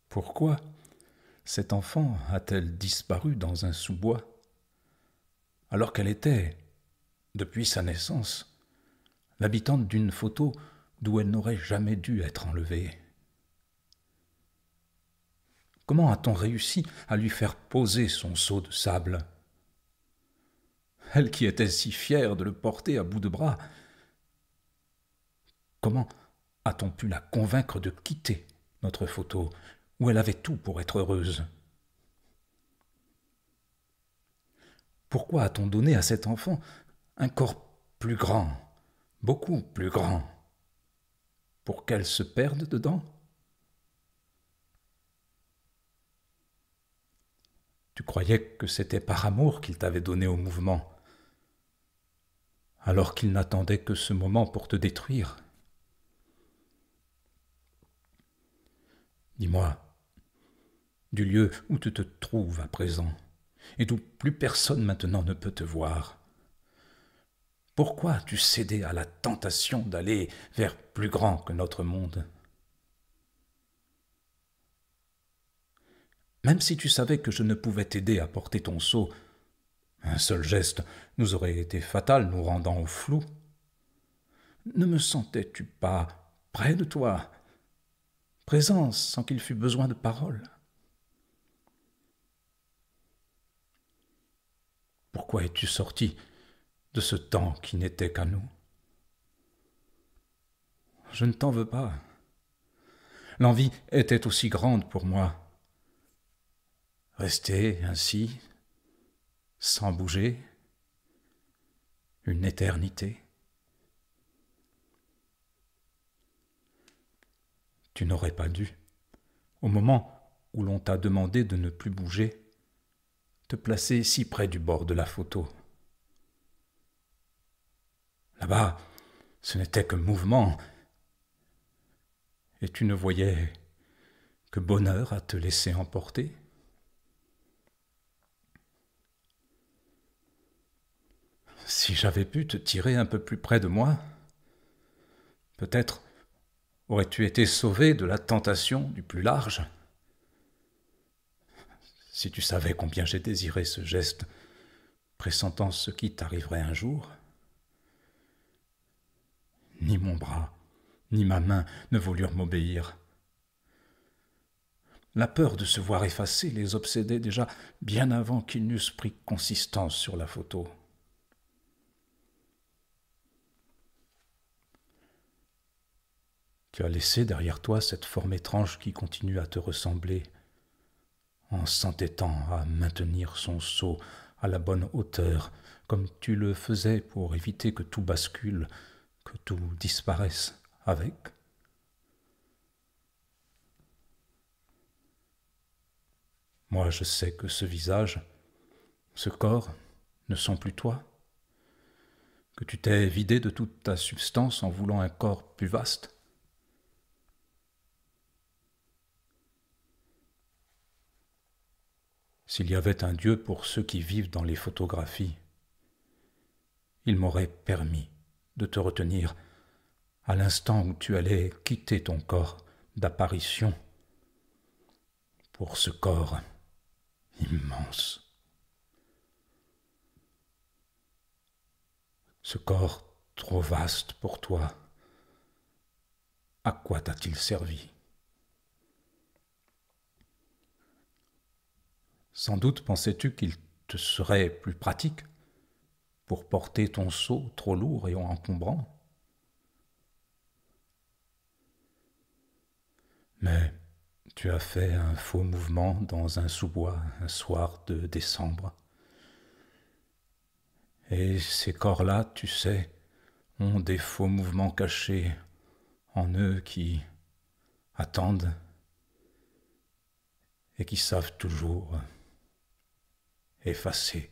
Pourquoi cette enfant a-t-elle disparu dans un sous-bois, alors qu'elle était, depuis sa naissance, l'habitante d'une photo d'où elle n'aurait jamais dû être enlevée? Comment a-t-on réussi à lui faire poser son seau de sable? Elle qui était si fière de le porter à bout de bras, comment a-t-on pu la convaincre de quitter notre photo, où elle avait tout pour être heureuse? Pourquoi a-t-on donné à cet enfant un corps plus grand, beaucoup plus grand, pour qu'elle se perde dedans? Tu croyais que c'était par amour qu'il t'avait donné au mouvement, alors qu'il n'attendait que ce moment pour te détruire. Dis-moi, du lieu où tu te trouves à présent, et d'où plus personne maintenant ne peut te voir, pourquoi as-tu cédé à la tentation d'aller vers plus grand que notre monde? Même si tu savais que je ne pouvais t'aider à porter ton seau, un seul geste nous aurait été fatal, nous rendant au flou. Ne me sentais-tu pas près de toi, présent sans qu'il fût besoin de paroles? Pourquoi es-tu sorti de ce temps qui n'était qu'à nous? Je ne t'en veux pas. L'envie était aussi grande pour moi. Rester ainsi, sans bouger, une éternité. Tu n'aurais pas dû, au moment où l'on t'a demandé de ne plus bouger, te placer si près du bord de la photo. Là-bas, ce n'était que mouvement, et tu ne voyais que bonheur à te laisser emporter. Si j'avais pu te tirer un peu plus près de moi, peut-être aurais-tu été sauvé de la tentation du plus large. Si tu savais combien j'ai désiré ce geste, pressentant ce qui t'arriverait un jour, ni mon bras, ni ma main ne voulurent m'obéir. La peur de se voir effacé les obsédait déjà bien avant qu'ils n'eussent pris consistance sur la photo. Tu as laissé derrière toi cette forme étrange qui continue à te ressembler, en s'entêtant à maintenir son seau à la bonne hauteur, comme tu le faisais pour éviter que tout bascule, que tout disparaisse avec. Moi, je sais que ce visage, ce corps, ne sont plus toi, que tu t'es vidé de toute ta substance en voulant un corps plus vaste. S'il y avait un Dieu pour ceux qui vivent dans les photographies, il m'aurait permis de te retenir à l'instant où tu allais quitter ton corps d'apparition pour ce corps immense. Ce corps trop vaste pour toi, à quoi t'a-t-il servi? Sans doute pensais-tu qu'il te serait plus pratique pour porter ton seau trop lourd et encombrant. Mais tu as fait un faux mouvement dans un sous-bois un soir de décembre. Et ces corps-là, tu sais, ont des faux mouvements cachés en eux qui attendent et qui savent toujours effacer